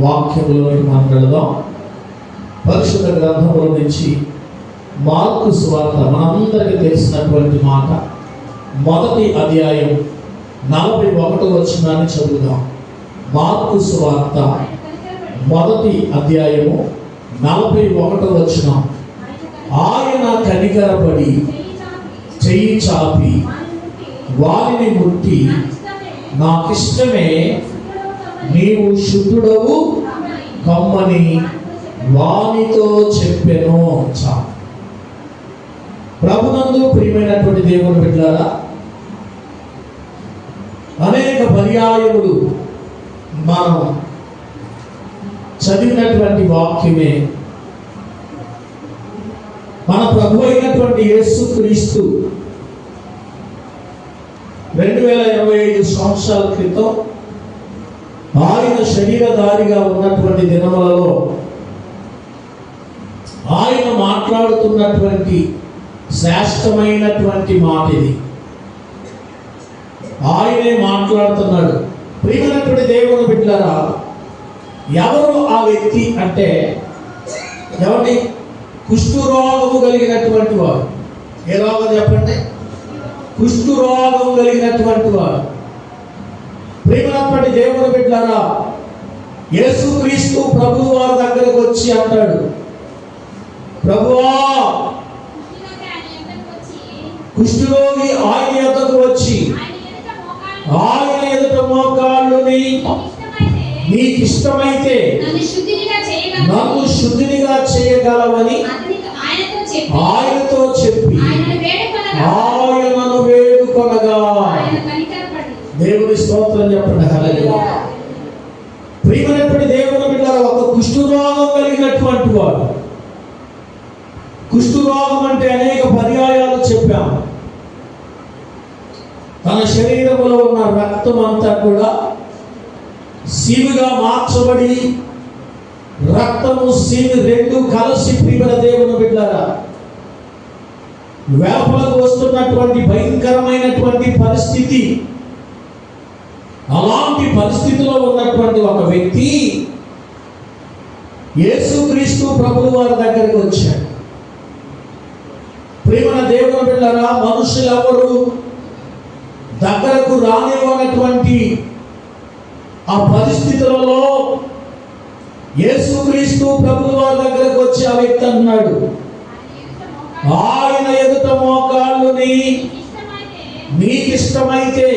వాక్యంలోకి మాట్లాడదాం. పరిశుద్ధ గ్రంథంలో నుంచి మార్కు సువార్త, మనందరికీ తెలిసినటువంటి మాట, మొదటి అధ్యాయం 41వ వచనాన్ని చదువుదాం. మార్కు సువార్త మొదటి అధ్యాయము 41వ వచనం. ఆయన కనికరపడి చెయ్యి చాపి వారిని ముట్టి, నాకిష్టమే, నీవు శుద్ధుడవు కమ్మని వానితో చెప్పెను. ప్రభునందు ప్రియమైనటువంటి దేవుని బిడ్డలారా, అనేక పర్యాయములు మనం చదివినటువంటి వాక్యమే మన ప్రభు అయినటువంటి యేసుక్రీస్తు 2025 సంవత్సరాల క్రితం ఆయన శరీరధారిగా ఉన్నటువంటి దినములలో ఆయన మాట్లాడుతున్నటువంటి శ్రేష్టమైనటువంటి మాట ఇది. ఆయనే మాట్లాడుతున్నాడు. ప్రియమైనటువంటి దేవుని బిడ్డలారా, ఎవరు ఆ వ్యక్తి అంటే ఎవరి? కుష్ఠరోగము కలిగినటువంటి వారు. ఏ రోగం చెప్పండి? కుష్ఠరోగం కలిగినటువంటి వారు. ప్రియమైనటువంటి దేవుని బిడ్డలారా, యేసుక్రీస్తు ప్రభువు వారి దగ్గరకు వచ్చి అంటాడు, ప్రభువా, కుష్ఠరోగి ఆయన యొద్దకు వచ్చి ఆయన ఎదుట మోకాళ్ళుని, నీకు ఇష్టమైతే నన్ను శుద్ధినిగా చేయగలవని ఆయనతో చెప్పి ఆయనను వేడుకొనగా. దేవుని స్తోత్రం చెప్పండి. హల్లెలూయా. ప్రియమైనటువంటి దేవుని బిడ్డలారా, ఒక కుష్ఠరోగం కలిగినటువంటి వాడు. కుష్ఠరోగం అంటే అనేక పర్యాయాలు చెప్పాము. తన శరీరంలో ఉన్న రక్తం అంతా కూడా సీముగా మార్చబడి, రక్తము సీము రెండు కలిసి, ప్రియమైన దేవుని బిడ్డలారా, వేపలకు వస్తున్నటువంటి భయంకరమైనటువంటి పరిస్థితి. అలాంటి పరిస్థితిలో ఉన్నటువంటి ఒక వ్యక్తి యేసుక్రీస్తు ప్రభువు వారి దగ్గరికి వచ్చాడు. ప్రియమైన దేవుని బిడ్డలారా, మనుషులు ఎవరు దగ్గరకు రానివ్వనటువంటి ఆ పరిస్థితులలో యేసుక్రీస్తు ప్రభువు వారి దగ్గరకు వచ్చి ఆ వ్యక్తి అన్నాడు, ఆయన ఎదుట మోకాళ్ళుని, నీకు ఇష్టమైతే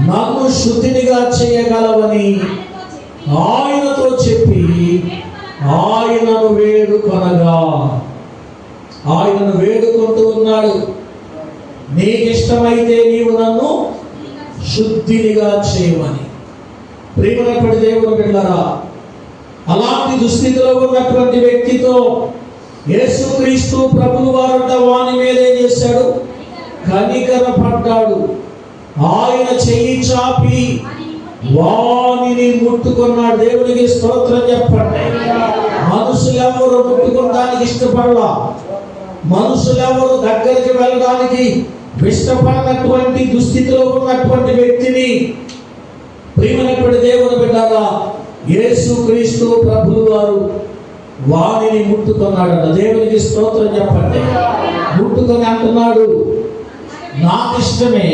నన్ను శుద్ధినిగా చేయగలవని ఆయనతో చెప్పి ఆయనను వేడుకొనగా. ఆయనను వేడుకుంటూ ఉన్నాడు, నీకు ఇష్టమైతే నీవు నన్ను శుద్ధినిగా చేయమని. ప్రియమైనటువంటి దేవుని బిడ్డలారా, అలాంటి దుస్థితిలో ఉన్నటువంటి వ్యక్తితో యేసుక్రీస్తు ప్రభువు వారంట వాని మీద ఏం చేశాడు? కనికరపడ్డాడు. ఆయన చెయ్యి చాపి వానిని ముట్టుకున్నాడు. దేవునికి స్తోత్రం చెప్పండి. మనుషులెవరు ముట్టుకోవడానికి ఇష్టపడలా, మనుషులెవరు దగ్గరికి వెళ్ళడానికి ఇష్టపడినటువంటి దుస్థితిలో ఉన్నటువంటి వ్యక్తిని, ప్రియమైనటువంటి దేవుని బిడ్డలారా, యేసుక్రీస్తు ప్రభువు వారు వానిని ముట్టుకున్నాడట. దేవునికి స్తోత్రం చెప్పండి. ముట్టుకొని అంటున్నాడు, నాకు ఇష్టమే,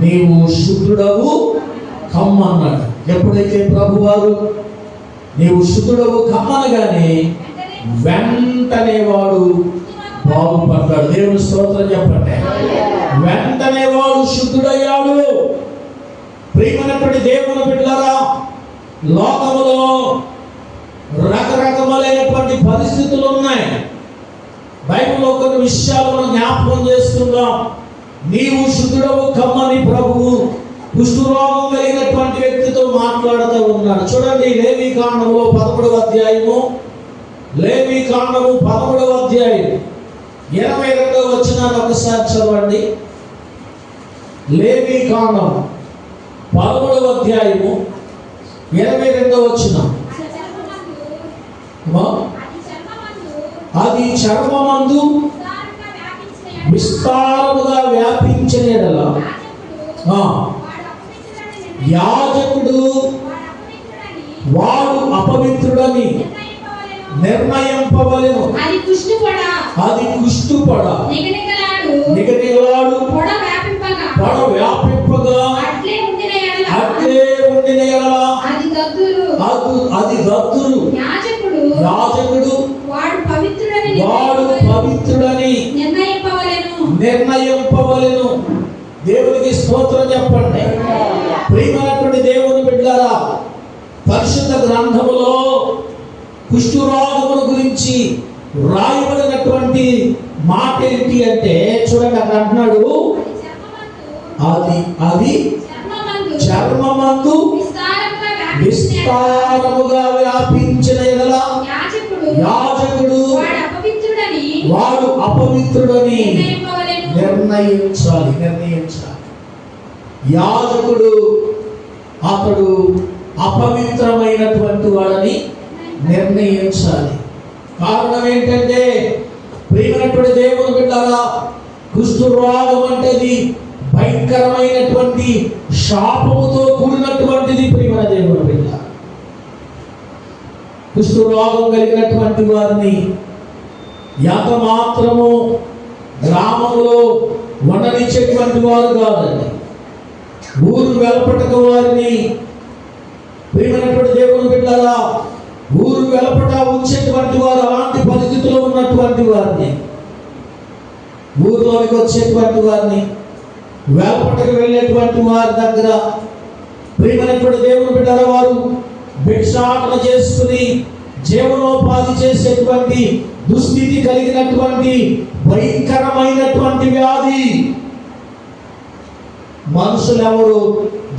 నీవు శుద్ధుడవు కమ్మన్నాడు. ఎప్పుడైతే ప్రభువారు నీవు శుద్ధుడవు కమ్మనగానే వెంటనే వాడు బాగుపడ్డాడు. దేవుని స్తోత్రం చెప్పండి. వెంటనే వాడు శుద్ధుడయ్యాడు. ప్రియమైనటువంటి దేవుని బిడ్డలారా, లోకములో రకరకములైనటువంటి పరిస్థితులు ఉన్నాయి. బైబిల్లో కొన్ని విషయాలు మనం జ్ఞాపకం చేస్తున్నాం. నీవు శుద్ధుడవు కమ్మని ప్రభువు కుష్ఠరోగం కలిగినటువంటి వ్యక్తితో మాట్లాడుతూ ఉన్నాడు. చూడండి, లేవీకాండములో 11వ అధ్యాయము, లేవీకాండము 11వ అధ్యాయం 22వ వచనాన్ని ఒకసారి చదవండి. లేవీకాండం 11వ అధ్యాయము 22వ వచనం. అది చర్మమందు విస్తారముగా వ్యాపించిన యెడల యాజకుడు వాడు అపవిత్రుడని నిర్ణయింపవలెను. అది కుష్టుపడ నిగనిగలాడు పొడ వ్యాపింపగా అట్లే ఉండిన ఎడల అది దద్దురు. యాజకుడు వాడు పవిత్రుడని నిర్ణయింపవలెను. దేవునికి స్తోత్రం చెప్పండి. ప్రియమైనటువంటి దేవుని బిడ్డలారా, పరిశుద్ధ గ్రంథములో కుష్ఠరోగముల గురించి రాయబడినటువంటి మాట ఏంటి అంటే చూడండి, అక్కడ అంటున్నాడు అది చర్మమందు విస్తారముగా వ్యాపించిన ఎడల యాజకుడు వాడు అపవిత్రుడని నిర్ణయించాలి. యాజకుడు అతడు అపవిత్రమైనటువంటి వాడని నిర్ణయించాలి. కారణం ఏంటంటే ప్రియమైనటువంటి దేవుని బిడ్డలారా, కుష్ఠరోగం అంటే భయంకరమైనటువంటి శాపముతో కూడినటువంటిది. ప్రియమైన దేవుని బిడ్డ, కుష్ఠరోగం కలిగినటువంటి వారిని ఎంత మాత్రము గ్రామంలో ఉండనిచ్చేటువంటి వారు కాదండి. ఊరు వెలపటక వారిని, ప్రియమైనటువంటి దేవుని బిడ్డలారా, ఊరు వెలపట ఉంచేటువంటి వారు అలాంటి పరిస్థితుల్లో ఉన్నటువంటి వారిని, ఊరిలోకి వచ్చేటువంటి వారిని, వెలపటకు వెళ్ళేటువంటి వారి దగ్గర ప్రియమైనటువంటి దేవుని బిడ్డల వారు భిక్షాటన చేసుకుని జీవనోపాధి చేసేటువంటి దుస్థితి కలిగినటువంటి భయంకరమైనటువంటి వ్యాధి. మనుషులెవరు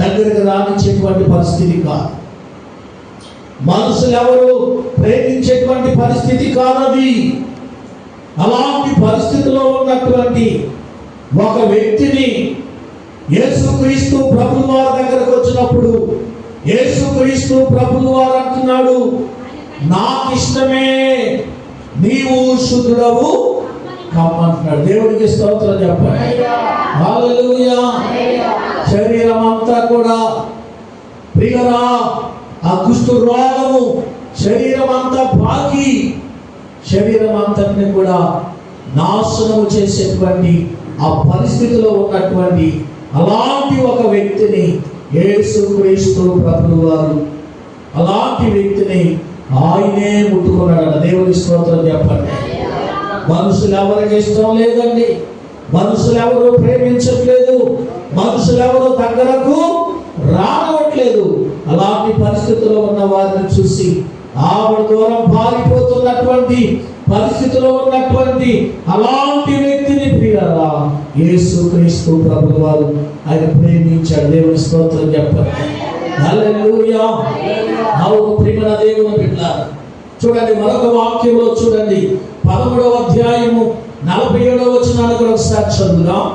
దగ్గరికి రానిచ్చేటువంటి పరిస్థితి కాదు. మనుషులెవరు ప్రేమించేటువంటి పరిస్థితి కాదది. అలాంటి పరిస్థితిలో ఉన్నటువంటి ఒక వ్యక్తిని యేసుక్రీస్తు ప్రభువు వారి దగ్గరకు వచ్చినప్పుడు యేసుక్రీస్తు ప్రభువు వారు అంటున్నాడు, నాకు ఇష్టమే, నీవు శుద్ధుడవు కమ్మంటున్నాడు. దేవుడికి స్తోత్రం చెప్పండి. హల్లెలూయా. శరీరం అంతా కూడా ప్రియరా ఆ కుష్ఠ రోగము శరీరం అంతా పాకి శరీరం అంతటిని కూడా నాశనము చేసేటువంటి ఆ పరిస్థితిలో ఉన్నటువంటి అలాంటి ఒక వ్యక్తిని యేసుక్రీస్తు ప్రభువు వారు అలాంటి వ్యక్తిని ఆయనే ముట్టుకున్నాడు. దేవుని స్తోత్రం చెప్పండి. మనుషులు ఎవరికి ఇష్టం లేదండి, మనుషులు ఎవరు ప్రేమించట్లేదు, మనుషులు ఎవరు దగ్గరకు రావట్లేదు. అలాంటి పరిస్థితుల్లో ఉన్న వారిని చూసి ఆవిడ దూరం పారిపోతున్నటువంటి పరిస్థితిలో ఉన్నటువంటి అలాంటి వ్యక్తిని ప్రియులారా యేసుక్రీస్తు ప్రభువు వారు ఆయన ప్రేమించాడు. దేవుని స్తోత్రం చెప్పండి. హల్లెలూయా. అవును ప్రియమైన దేవుని బిడ్డలారా, చూడండి మరొక వాక్యంలో చూడండి 13వ అధ్యాయము 47వ వచనాన్ని కూడా ఒకసారి చదువుదాం.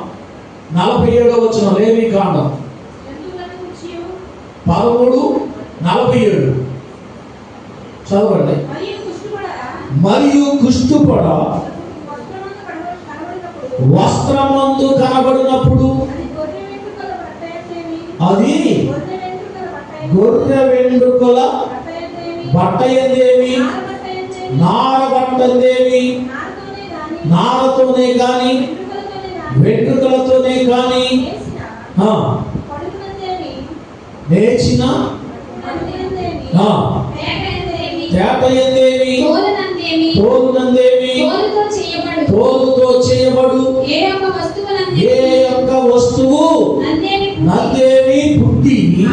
47వ వచనం లేవీకాండం 13:47 చదవండి. మరియు కుష్ఠుపడ వస్త్రమందు కనబడినప్పుడు అది గొర్రె వెంట్రుకల బట్టయందేమి నార బట్టందేమి నారతోనే కాని వెంట్రుకలతోనే కాని నేర్చిన తేటయందేమి తోలునందేమి తోలుతో చేయబడు ఏ యొక్క వస్తువు నందేమి పుట్టి ఆ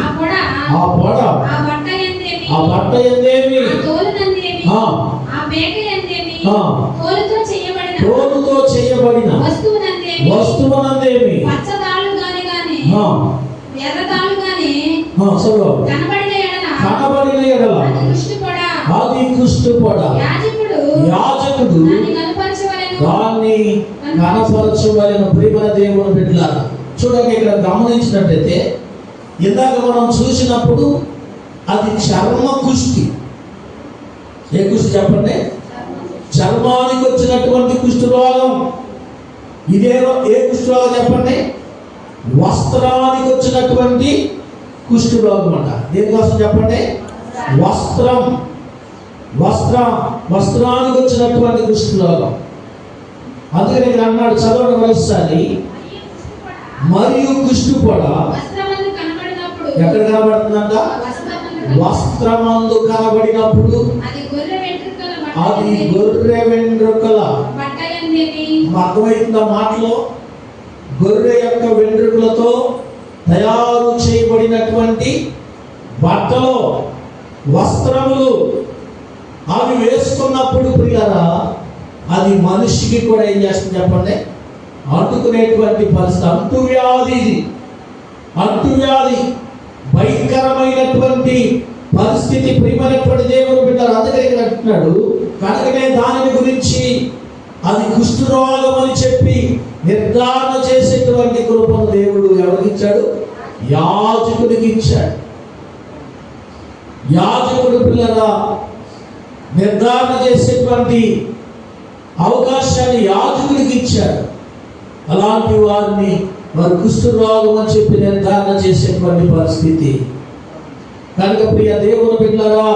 పొడ ఆ బట్ట ఎందేమి తోలుతో చేయబడిన వస్తువునందేమి కనబడిన ఎడల అది కుష్ఠుపడ యాజకుడు దాన్ని కనపరచవలెను. ప్రియమైన దేవుని బిడ్డలారా, చూడండి ఇక్కడ గమనించినట్లయితే ఇందాక మనం చూసినప్పుడు అది చర్మ కుష్టి. ఏ కుష్టి చెప్పండి? చర్మానికి వచ్చినటువంటి కుష్ఠరోగం. ఇదేదో ఏ కుష్ఠరోగం చెప్పండి? వస్త్రానికి వచ్చినటువంటి కుష్ఠరోగం అంట. దేనికోసం చెప్పండి? వస్త్రానికి వచ్చినటువంటి కుష్ఠరోగం. అందుకని ఇక్కడ అన్నాడు, చదవడం మరోసారి, మరియు కుష్ఠుపొడ ఎక్కడ కనబడుతుందంట? వస్త్రమందు కనబడినప్పుడు అది గొర్రె వెంట్రుకల. అర్థమవుతుందా మాటలో? గొర్రె యొక్క వెంట్రుకలతో తయారు చేయబడినటువంటి బట్టలు, వస్త్రములు అవి వేసుకున్నప్పుడు ప్రియులారా, అది మనిషికి కూడా ఏం చేస్తుంది చెప్పండి? అంటుకునేటువంటి పరిస్థితి. అంటువ్యాధి భయంకరమైనటువంటి పరిస్థితి ప్రియమైనటువంటి దేవుడు బిడ్డలు. అందుకే ఇక్కడ అంటున్నాడు, కనుకనే దాని గురించి అది కుష్ఠరోగం అని చెప్పి నిర్ధారణ చేసేటువంటి కృపను దేవుడు ఎవరికి ఇచ్చాడు? యాజకుడికి ఇచ్చాడు. యాజకుడు పిల్లరా నిర్ధారణ చేసేటువంటి అవకాశాన్ని యాజకుడికి ఇచ్చాడు. అలాంటి వారిని వారు కుష్ఠరోగం అని చెప్పి నిర్ధారణ చేసేటువంటి పరిస్థితి. కనుక ప్రియ దేవుని బిడ్డలారా,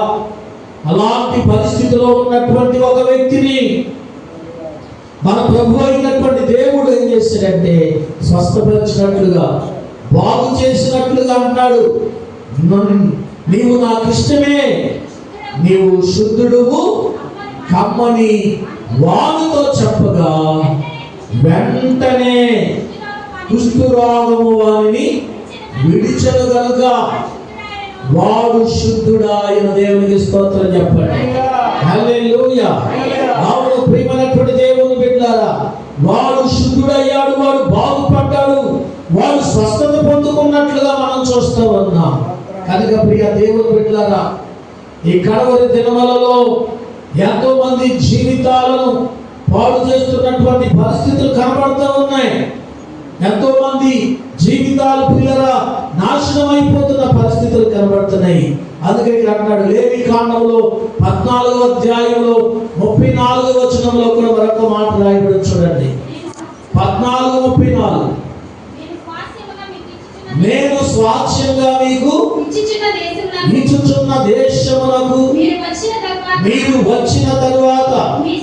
అలాంటి పరిస్థితిలో ఉన్నటువంటి ఒక వ్యక్తిని మన ప్రభు అయినటువంటి దేవుడు ఏం చేశాడంటే స్వస్థపరిచినట్లుగా, బాగు చేసినట్లుగా అంటాడు, నీవు నాకు ఇష్టమే, నీవు శుద్ధుడువు కమ్మని వానితో చెప్పగా వెంటనే కుష్ఠరోగము వారిని విడిచెను గనుక వాడు శుద్ధుడాయన. దేవునికి స్తోత్రం చెప్పండి. హల్లెలూయా. అవును ప్రియమైనటువంటి దేవుని బిడ్డలారా, వాడు శుద్ధుడయ్యాడు, వాడు బాగుపడ్డాడు, వాడు స్వస్థత పొందుకున్నట్లుగా మనం చూస్తూ ఉన్నాం. కనుక ప్రియ దేవుని బిడ్డలారా, ఈ కడవరి దినములలో ఎంతో మంది జీవితాలను పాడు చేస్తున్నటువంటి పరిస్థితులు కనబడుతూ ఉన్నాయి. ఎంతో మంది జీవితాలు పిల్లరా నాశనం అయిపోతున్న పరిస్థితులు కనబడుతున్నాయి. అందుకే అన్నాడు లేవి కాండంలో 14వ అధ్యాయంలో 34వ వచనంలో కూడా మరొక మాట రాయబడి చూడండి. 14:34, నేను స్వాస్థ్యంగా మీకు ఇచ్చుచున్న దేశమునకు మీరు వచ్చిన తరువాత మీ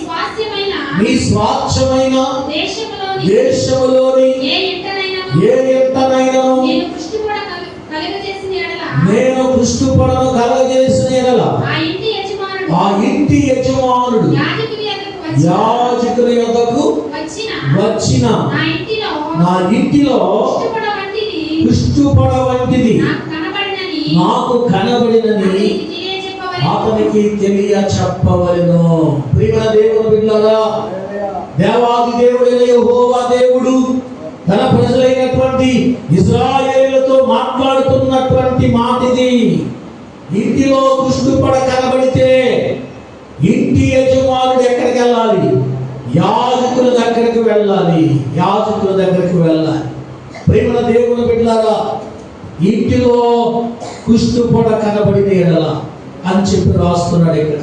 స్వాస్థ్యమైన దేశములోని ఏ ఎంతనైనా నేను కుష్ఠుపొడను కలగజేసిన ఎడల ఆ ఇంటి యజమానుడు యాజకుని యొద్దకు వచ్చిన నా ఇంటిలో కుష్ఠుపొడ వంటిది నాకు కనబడినని అతనికి తెలియ చెప్పవలెను. ప్రియమైన దేవుని బిడ్డలారా, దేవాది దేవుడైన యెహోవా దేవుడు తన ప్రజలైనటువంటి ఇశ్రాయేలుతో మాట్లాడుతున్నటువంటి మాటిది. ఇంటిలో కుష్ఠుపొడ కనబడితే ఇంటి యజమానుడు ఎక్కడికి వెళ్ళాలి? యాజకుల దగ్గరికి వెళ్ళాలి. యాజకుల దగ్గరికి వెళ్ళాలి. ప్రియమైన దేవుని బిడ్డలారా, ఇంటిలో కుష్ఠుపొడ కనబడిన ఎడల అని చెప్పి రాస్తున్నాడు ఇక్కడ.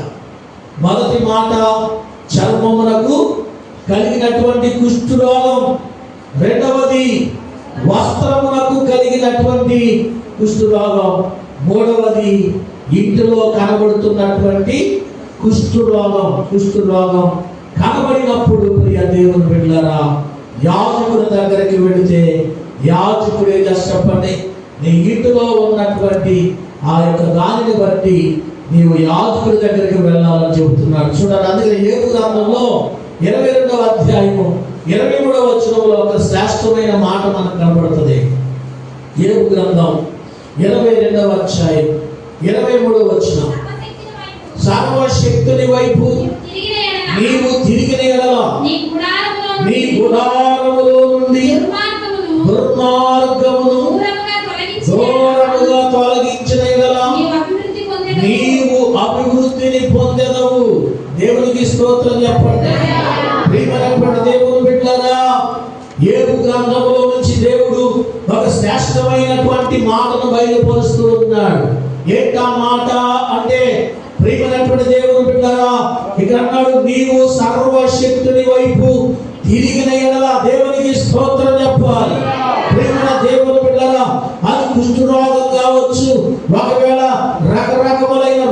మొదటి మాట చర్మమునకు కలిగినటువంటి కుష్ఠరోగం, రెండవది వస్త్రమునకు కలిగినటువంటి కుష్ఠరోగం, మూడవది ఇంటిలో కనబడుతున్నటువంటి కుష్ఠరోగం కనబడినప్పుడు ప్రియ దేవుని బిడ్డలారా, యాజకుల దగ్గరికి వెళితే యాజకుడే చెప్పండి, నీ ఇంటిలో ఉన్నటువంటి ఆ యొక్క దానిని బట్టి నీవు యాజకుడి దగ్గరికి వెళ్ళాలని చెబుతున్నాడు. చూడండి, అందుకని యోబు గ్రంథంలో 22వ అధ్యాయము 23వ వచనంలో ఒక శ్రేష్టమైన మాట మనకు కనబడుతుంది. యోబు గ్రంథం 22వ అధ్యాయం 23వ వచనం, సర్వశక్తుని వైపు నీవు తిరిగిన ఎడల నీ గుడారములో నుండి దుర్మార్గమును దూరముగా తొలగించిన ఎడల నీవు అభివృద్ధిని పొందెదవు. దేవునికి స్తోత్రం చెప్పండి. ప్రియమైనటువంటి దేవుని బిడ్డలారా, యోబు గ్రంథంలో నుంచి దేవుడు ఒక శ్రేష్టమైనటువంటి మాటను బయలుపరుస్తూ ఉన్నాడు. ఏంటా మాట అంటే, ప్రియమైనటువంటి దేవుని బిడ్డలారా, ఇక్కడ అన్నాడు, నీవు సర్వశక్తుని వైపు తిరిగిన ఎడల దేవునికి స్తోత్రం చెప్పాలి. ప్రియమైన దేవుని బిడ్డలారా, అది కుష్ఠరోగం కావచ్చు, ఒకవేళ రకరకములైన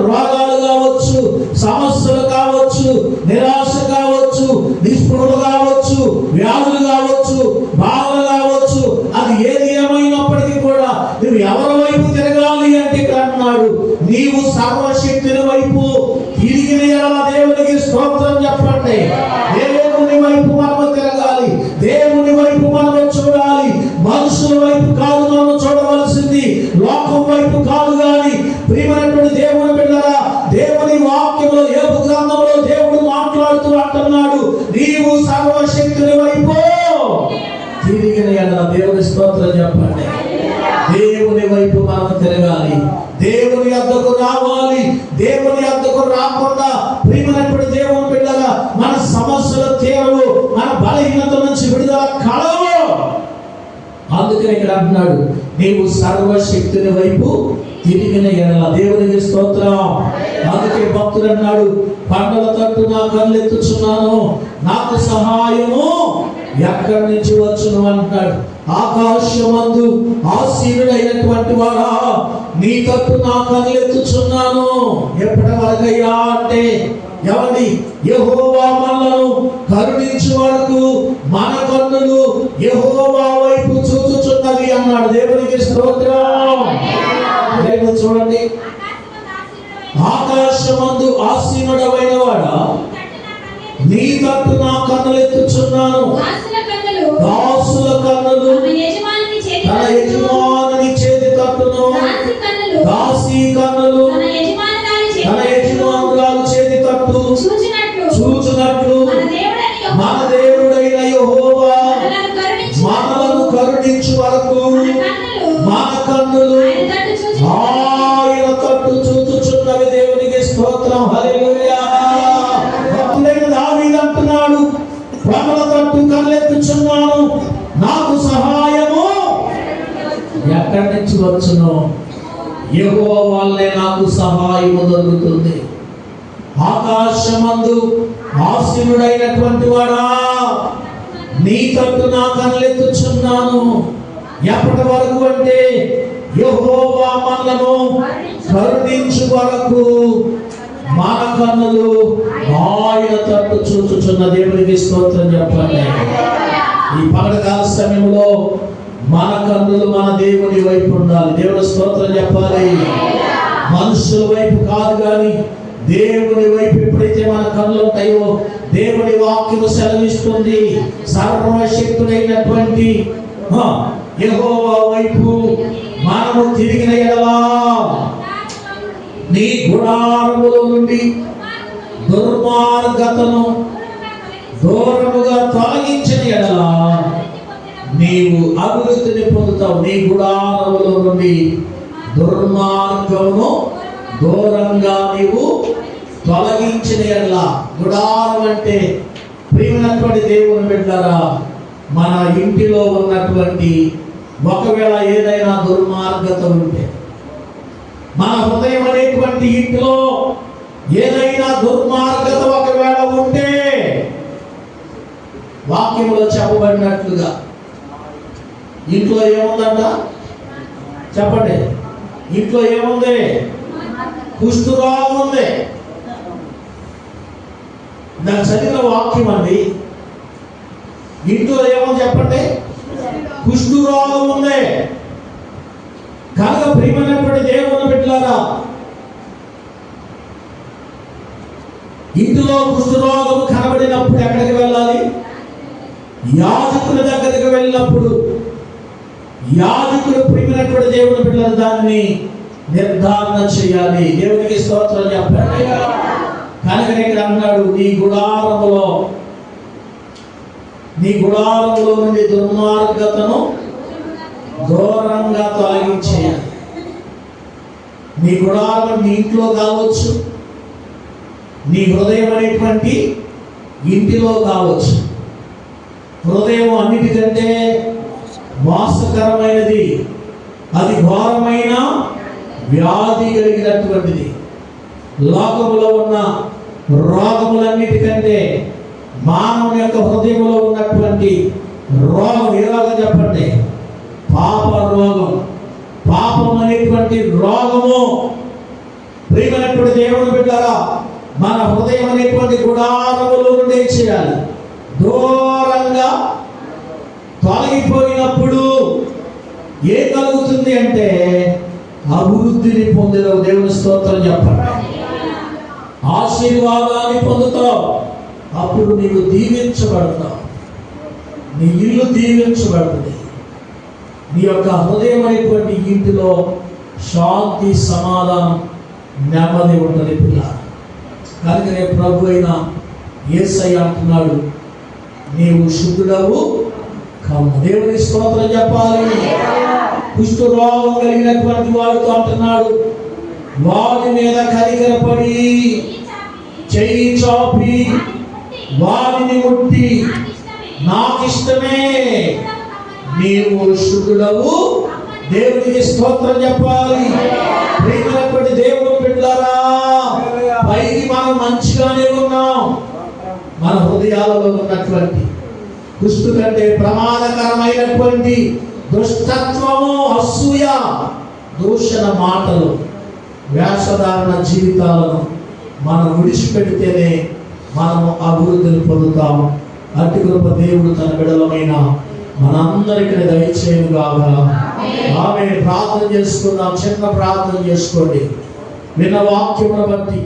నీవు సర్వశక్తుని వైపు తిరిగిన ఎడల దేవునికి స్తోత్రం చెప్పండి. దేవుని వైపు మనము తిరగాలి, దేవుని వైపు మనము చూడాలి. మనుషుల వైపు కాదు మనము చూడవలసింది, లోకం వైపు కాదు. గాని ప్రియమైనటువంటి దేవుని బిడ్డలారా, దేవుని వాక్యంలో యోబు గ్రంథంలో దేవుడు మాట్లాడుతూ అంటున్నాడు, నీవు సర్వశక్తుని వైపు తిరిగిన ఎడల దేవుని స్తోత్రం చెప్పండి. దేవుని వైపు మనం తిరగాలి, దేవుని వద్దకు రావాలి. దేవుని వద్దకు రాకుండా ప్రియమైనటువంటి దేవుని బిడ్డలారా, మన సమస్యలు తీరవు, మన బలహీనత నుంచి విడుదల కలవు. అందుకని ఇక్కడ అంటున్నాడు, నీవు సర్వశక్తుని వైపు తిరిగిన ఎడల దేవునికి స్తోత్రం. అందుకే భక్తుడు అన్నాడు, పంటల తట్టు నా కళ్ళెత్తుచున్నాను, నాకు సహాయము ఎక్కడి నుంచి వచ్చును అంటాడు. ఆకాశమందు ఆసీనుడైనటువంటి వాడా, నీ తట్టు నా కళ్ళెత్తుచున్నాను. ఎప్పటి వరకయ్యా అంటే ఎవరి యెహోవా మనలను కరుణించు వరకు మన కన్నులు యెహోవా వైపు చూచుచున్నవి అన్నాడు. దేవునికి స్తోత్రం. చూడండి, ఆకాశమందు ఆసీనుడైన వాడా, నీ తట్టు నా కన్నులెత్తుచున్నాను. దాసుల కన్నులు తన యజమానుని చేతి తట్టును, దాసి కన్నులు తన యజమానురాలు చేతి తట్టు చూచునట్లు మన దేవుడైన యెహోవా మనలను కరుణించు వరకు మన కన్నులు ఆయన తట్టు చూచుచున్నవి. దేవునికి స్తోత్రం. హల్లెలూయా. భక్తుడైన దావీదు అంటున్నాడు, ప్రజల తట్టు కళ్ళెత్తుచున్నాను, నాకు సహాయము ఎక్కడి నుంచి వచ్చును? యెహోవా వల్లే నాకు సహాయము దొరుకుతుంది. ఆకాశమందు ఆసీనుడైనటువంటి వాడా, నీ తట్టు నా కళ్ళెత్తుచున్నాను. ఎప్పటి వరకు అంటే యెహోవా మనలను కరుణించు వరకు మన కన్నులు ఆయన తట్టు చూచుచున్న. దేవునికి స్తోత్రం చెప్పండి. ఈ పగడకాల సమయంలో మన కన్నులు మన దేవుని వైపు ఉండాలి. దేవుని స్తోత్రం చెప్పాలి. మనుషుల వైపు కాదు, కానీ దేవుని వైపు ఎప్పుడైతే మన కన్నులు ఉంటాయో, దేవుని వాక్యము సెలవిస్తుంది, సర్వశక్తుడైనటువంటి యెహోవా వైపు మనము తిరిగిన ఎడల నీ గుడారముల నుండి దుర్మార్గతను దూరముగా తొలగించిన ఎడల నీవు అభివృద్ధిని పొందుతావు. నీ గుడారముల నుండి దుర్మార్గమును దూరంగా నీవు తొలగించిన ఎడల. గుడారం అంటే ప్రియమైనటువంటి దేవుని బిడ్డలారా, మన ఇంటిలో ఉన్నటువంటి ఒకవేళ ఏదైనా దుర్మార్గత ఉంటే, మన హృదయం అనేటువంటి ఇంటిలో ఏదైనా దుర్మార్గత ఒకవేళ ఉంటే, వాక్యంలో చెప్పబడినట్లుగా ఇంట్లో ఏముందంట చెప్పండి. ఇంట్లో ఏముంది? కుష్ఠరోగం ఉంది. నాకు చదివిన వాక్యం అండి. ఇంట్లో ఏముంది చెప్పండి? కుష్ఠరోగం ఉంది. కనుక ప్రియమైనటువంటి దేవుని బిడ్డలారా, ఇంటిలో కుష్ఠరోగం కనబడినప్పుడు ఎక్కడికి వెళ్ళాలి? యాజకుల దగ్గరికి వెళ్ళినప్పుడు యాజకుడు ప్రియమైనటువంటి దేవుని బిడ్డలు దాన్ని నిర్ధారణ చేయాలి. దేవునికి స్తోత్రం చెప్పండి. కనుక ఇక్కడ అన్నాడు, నీ గుడారములో నుండి దుర్మార్గతను దూరంగా తొలగించేయాలి. నీ గుడారం నీ ఇంట్లో కావచ్చు, నీ హృదయం అనేటువంటి ఇంటిలో కావచ్చు. హృదయం అన్నిటికంటే మోసకరమైనది, అది ఘోరమైన వ్యాధి కలిగినటువంటిది. లోకములో ఉన్న రోగములన్నిటికంటే మానవుని యొక్క హృదయంలో ఉన్నటువంటి రోగం ఏ రోగం చెప్పండి? పాప రోగం. పాపం అనేటువంటి రోగము ప్రియమైనటువంటి దేవుని బిడ్డలారా, మన హృదయం అనేటువంటి గుడారములో నుండి చేయాలి. దూరంగా తొలగిపోయినప్పుడు ఏం కలుగుతుంది అంటే అభివృద్ధిని పొందేదావు. దేవుని స్తోత్రం చెప్పండి. ఆశీర్వాదాన్ని పొందుతావు. అప్పుడు నీవు దీవించబడతావు. నీ ఇల్లు దీవించబడుతుంది. నీ యొక్క హృదయం అనేటువంటి ఇంటిలో శాంతి, సమాధానం, నెమ్మది ఉంటుంది పిల్లలు. కనుకనే ప్రభు అయిన యేసయ్య అంటున్నాడు, నీవు శుద్ధుడవు కమ్ము. దేవుని స్తోత్రం చెప్పాలి. కుష్ఠరోగం కలిగినటువంటి వాడితో అంటున్నాడు, వాడి మీద కనికరపడి చెయ్యి చాపి వాడిని ముట్టి నాకిష్టమే, నీవు శుద్ధుడవు. దేవునికి స్తోత్రం చెప్పాలి. ప్రియమైనటువంటి దేవుని బిడ్డలారా, పైకి మనం మంచిగానే ఉన్నాం. మన హృదయాలలో ఉన్నటువంటి కుష్టు కంటే ప్రమాదకరమైనటువంటి దుష్టత్వము, అసూయ, దూషణ మాటలు, వేషధారణ జీవితాలను మనం విడిచిపెడితేనే మనము అభివృద్ధిని పొందుతాము. అట్టి కృప దేవుడు తన బిడ్డలమైన మనందరికీ దయచేయను గాక. ఆమె ప్రార్థన చేసుకుందాం. చిన్న ప్రార్థన చేసుకోండి. విన్న వాక్యమును బట్టి